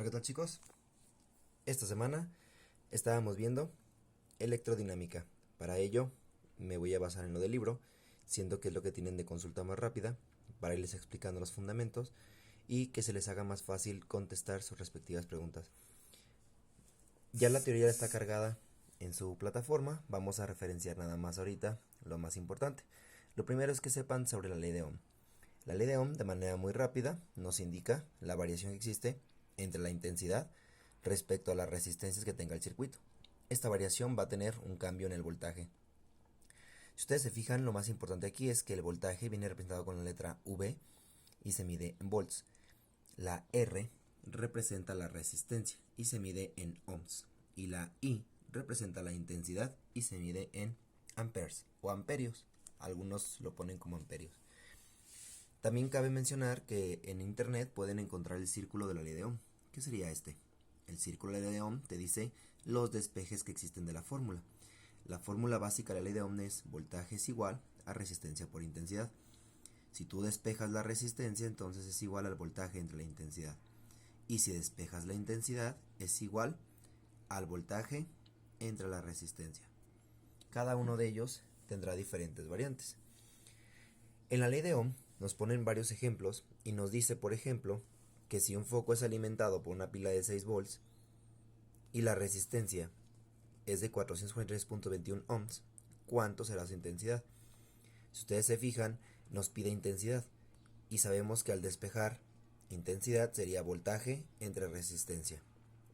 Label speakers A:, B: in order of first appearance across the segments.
A: Hola, ¿qué tal, chicos? Esta semana estábamos viendo electrodinámica. Para ello me voy a basar en lo del libro, siendo que es lo que tienen de consulta más rápida, para irles explicando los fundamentos y que se les haga más fácil contestar sus respectivas preguntas. Ya la teoría está cargada en su plataforma, vamos a referenciar nada más ahorita lo más importante. Lo primero es que sepan sobre la ley de Ohm. La ley de Ohm, de manera muy rápida, nos indica la variación que existe entre la intensidad respecto a las resistencias que tenga el circuito. Esta variación va a tener un cambio en el voltaje. Si ustedes se fijan, lo más importante aquí es que el voltaje viene representado con la letra V y se mide en volts. La R representa la resistencia y se mide en ohms. Y la I representa la intensidad y se mide en amperes o amperios. Algunos lo ponen como amperios. También cabe mencionar que en internet pueden encontrar el círculo de la ley de Ohm. ¿Qué sería este? El círculo de la ley de Ohm te dice los despejes que existen de la fórmula. La fórmula básica de la ley de Ohm es voltaje es igual a resistencia por intensidad. Si tú despejas la resistencia, entonces es igual al voltaje entre la intensidad. Y si despejas la intensidad, es igual al voltaje entre la resistencia. Cada uno de ellos tendrá diferentes variantes. En la ley de Ohm nos ponen varios ejemplos y nos dice, por ejemplo, que si un foco es alimentado por una pila de 6 volts y la resistencia es de 443.21 ohms, ¿cuánto será su intensidad? Si ustedes se fijan, nos pide intensidad y sabemos que al despejar intensidad sería voltaje entre resistencia.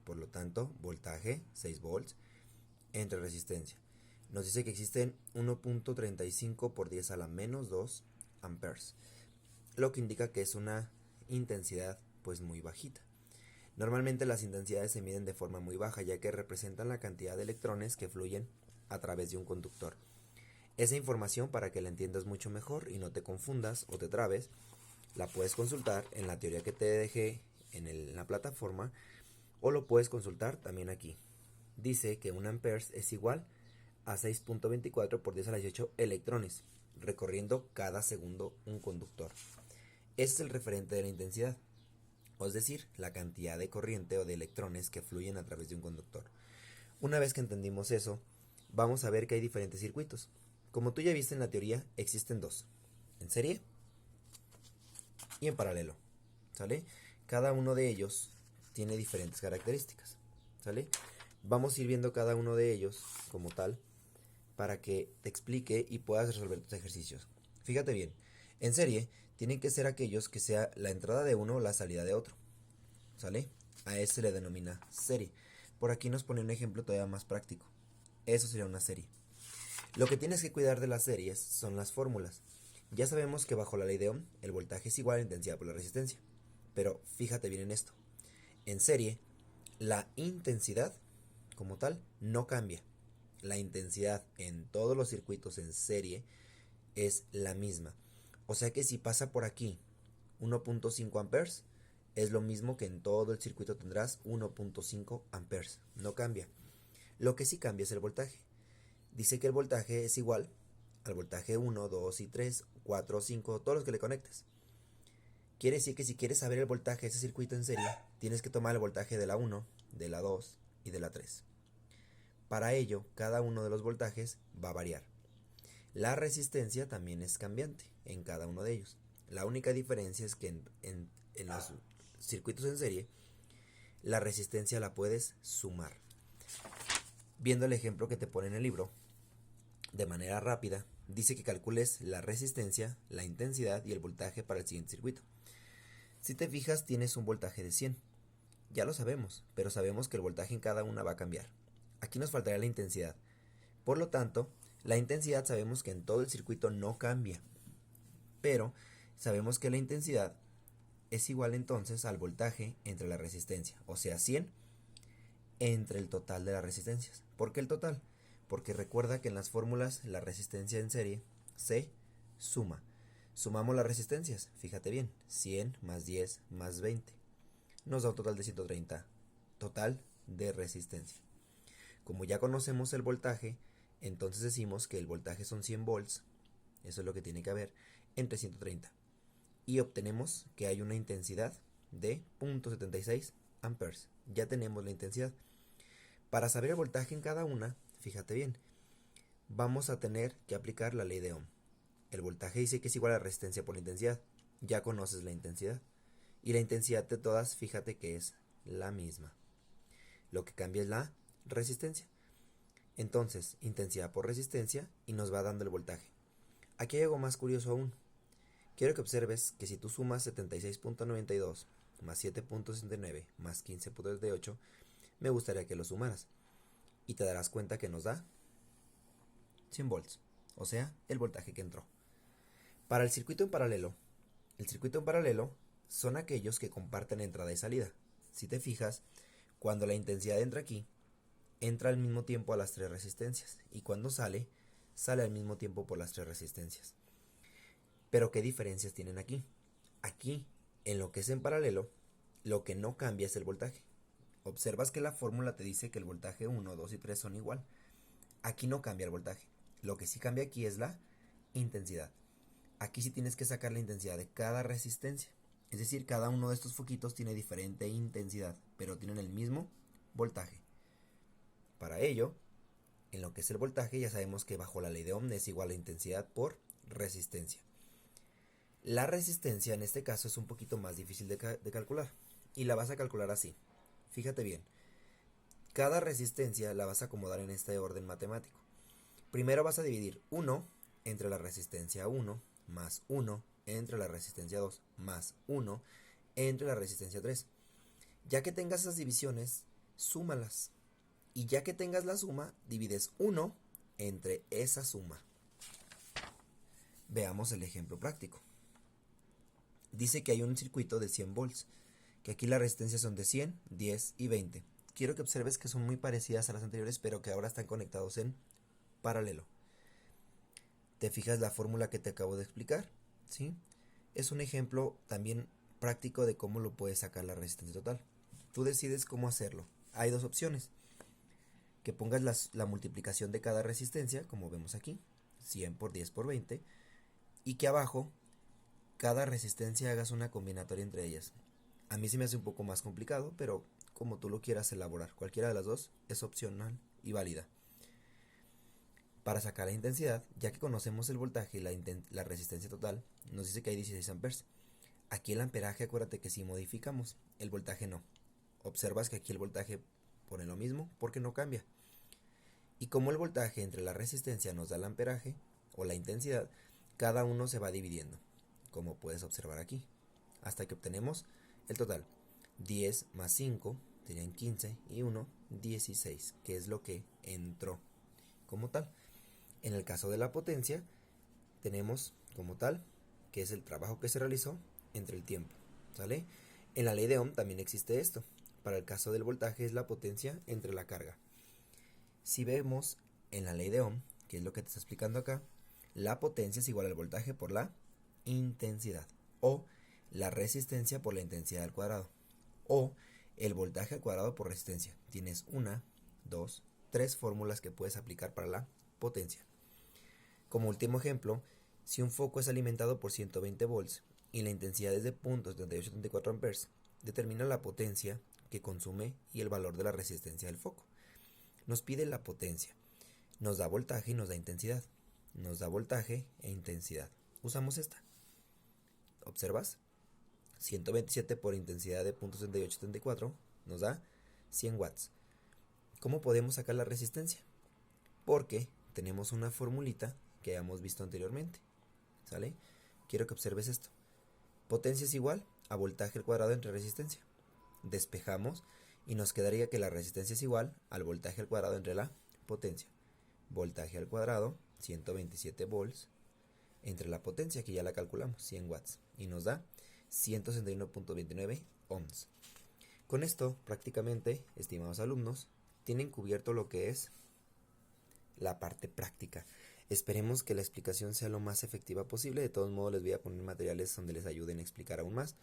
A: Por lo tanto, voltaje 6 volts entre resistencia. Nos dice que existen 1.35 por 10 a la menos 2 amperes, lo que indica que es una intensidad pues muy bajita. Normalmente las intensidades se miden de forma muy baja, ya que representan la cantidad de electrones que fluyen a través de un conductor. Esa información, para que la entiendas mucho mejor y no te confundas o te trabes, la puedes consultar en la teoría que te dejé en la plataforma, o lo puedes consultar también aquí. Dice que un amperes es igual a 6.24 por 10 a la 18 electrones, recorriendo cada segundo un conductor. Ese es el referente de la intensidad, es decir, la cantidad de corriente o de electrones que fluyen a través de un conductor. Una vez que entendimos eso, vamos a ver que hay diferentes circuitos. Como tú ya viste en la teoría, existen dos: en serie y en paralelo, ¿sale? Cada uno de ellos tiene diferentes características, ¿sale? Vamos a ir viendo cada uno de ellos como tal para que te explique y puedas resolver tus ejercicios. Fíjate bien, en serie tienen que ser aquellos que sea la entrada de uno o la salida de otro, ¿sale? A ese se le denomina serie. Por aquí nos pone un ejemplo todavía más práctico. Eso sería una serie. Lo que tienes que cuidar de las series son las fórmulas. Ya sabemos que bajo la ley de Ohm, el voltaje es igual a la intensidad por la resistencia. Pero fíjate bien en esto. En serie, la intensidad como tal no cambia. La intensidad en todos los circuitos en serie es la misma. O sea que si pasa por aquí 1.5 amperes, es lo mismo que en todo el circuito tendrás 1.5 amperes. No cambia. Lo que sí cambia es el voltaje. Dice que el voltaje es igual al voltaje 1, 2 y 3, 4, 5, todos los que le conectes. Quiere decir que si quieres saber el voltaje de ese circuito en serie, tienes que tomar el voltaje de la 1, de la 2 y de la 3. Para ello, cada uno de los voltajes va a variar. La resistencia también es cambiante en cada uno de ellos. La única diferencia es que en los circuitos en serie, la resistencia la puedes sumar. Viendo el ejemplo que te pone en el libro, de manera rápida, dice que calcules la resistencia, la intensidad y el voltaje para el siguiente circuito. Si te fijas, tienes un voltaje de 100. Ya lo sabemos, pero sabemos que el voltaje en cada una va a cambiar. Aquí nos faltaría la intensidad. Por lo tanto, la intensidad sabemos que en todo el circuito no cambia, pero sabemos que la intensidad es igual entonces al voltaje entre la resistencia, o sea 100 entre el total de las resistencias. ¿Por qué el total? Porque recuerda que en las fórmulas la resistencia en serie se suma. Sumamos las resistencias, fíjate bien, 100 más 10 más 20 nos da un total de 130, total de resistencia. Como ya conocemos el voltaje, entonces decimos que el voltaje son 100 volts, eso es lo que tiene que haber, entre 130. Y obtenemos que hay una intensidad de 0.76 amperes. Ya tenemos la intensidad. Para saber el voltaje en cada una, fíjate bien, vamos a tener que aplicar la ley de Ohm. El voltaje dice que es igual a la resistencia por la intensidad. Ya conoces la intensidad. Y la intensidad de todas, fíjate que es la misma. Lo que cambia es la resistencia. Entonces, intensidad por resistencia y nos va dando el voltaje. Aquí hay algo más curioso aún. Quiero que observes que si tú sumas 76.92 más 7.69 más 15.38, me gustaría que lo sumaras. Y te darás cuenta que nos da 100 volts, o sea, el voltaje que entró. Para el circuito en paralelo son aquellos que comparten entrada y salida. Si te fijas, cuando la intensidad entra aquí, entra al mismo tiempo a las tres resistencias. Y cuando sale, sale al mismo tiempo por las tres resistencias. Pero ¿qué diferencias tienen aquí? Aquí, en lo que es en paralelo, lo que no cambia es el voltaje. Observas que la fórmula te dice que el voltaje 1, 2 y 3 son igual. Aquí no cambia el voltaje. Lo que sí cambia aquí es la intensidad. Aquí sí tienes que sacar la intensidad de cada resistencia. Es decir, cada uno de estos foquitos tiene diferente intensidad, pero tienen el mismo voltaje. Para ello, en lo que es el voltaje, ya sabemos que bajo la ley de Ohm es igual a intensidad por resistencia. La resistencia en este caso es un poquito más difícil de calcular. Y la vas a calcular así. Fíjate bien. Cada resistencia la vas a acomodar en este orden matemático. Primero vas a dividir 1 entre la resistencia 1 más 1 entre la resistencia 2 más 1 entre la resistencia 3. Ya que tengas esas divisiones, súmalas. Y ya que tengas la suma, divides 1 entre esa suma. Veamos el ejemplo práctico. Dice que hay un circuito de 100 volts, que aquí las resistencias son de 100, 10 y 20. Quiero que observes que son muy parecidas a las anteriores, pero que ahora están conectados en paralelo. ¿Te fijas la fórmula que te acabo de explicar? ¿Sí? Es un ejemplo también práctico de cómo lo puedes sacar la resistencia total. Tú decides cómo hacerlo. Hay dos opciones. Que pongas la multiplicación de cada resistencia, como vemos aquí, 100 por 10 por 20, y que abajo cada resistencia hagas una combinatoria entre ellas. A mí se me hace un poco más complicado, pero como tú lo quieras elaborar, cualquiera de las dos es opcional y válida. Para sacar la intensidad, ya que conocemos el voltaje y la resistencia total, nos dice que hay 16 amperes. Aquí el amperaje, acuérdate que si modificamos, el voltaje no. Observas que aquí el voltaje pone lo mismo porque no cambia. Y como el voltaje entre la resistencia nos da el amperaje o la intensidad, cada uno se va dividiendo, como puedes observar aquí, hasta que obtenemos el total. 10 más 5 serían 15 y 1, 16, que es lo que entró como tal. En el caso de la potencia, tenemos como tal, que es el trabajo que se realizó entre el tiempo, ¿sale? En la ley de Ohm también existe esto. Para el caso del voltaje es la potencia entre la carga. Si vemos en la ley de Ohm, que es lo que te está explicando acá, la potencia es igual al voltaje por la intensidad, o la resistencia por la intensidad al cuadrado, o el voltaje al cuadrado por resistencia. Tienes 1, 2, 3 fórmulas que puedes aplicar para la potencia. Como último ejemplo, si un foco es alimentado por 120 volts y la intensidad es de 0.7874 amperes, determina la potencia que consume y el valor de la resistencia del foco. Nos pide la potencia, nos da voltaje y nos da intensidad. Nos da voltaje e intensidad. Usamos esta. ¿Observas? 127 por intensidad de 0.7874 nos da 100 watts. ¿Cómo podemos sacar la resistencia? Porque tenemos una formulita que hayamos visto anteriormente. ¿Sale? Quiero que observes esto. Potencia es igual a voltaje al cuadrado entre resistencia. Despejamos y nos quedaría que la resistencia es igual al voltaje al cuadrado entre la potencia. Voltaje al cuadrado, 127 volts, entre la potencia que ya la calculamos, 100 watts, y nos da 161.29 ohms. Con esto, prácticamente, estimados alumnos, tienen cubierto lo que es la parte práctica. Esperemos que la explicación sea lo más efectiva posible. De todos modos, les voy a poner materiales donde les ayuden a explicar aún más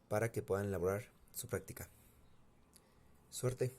A: para que puedan elaborar su práctica. Suerte.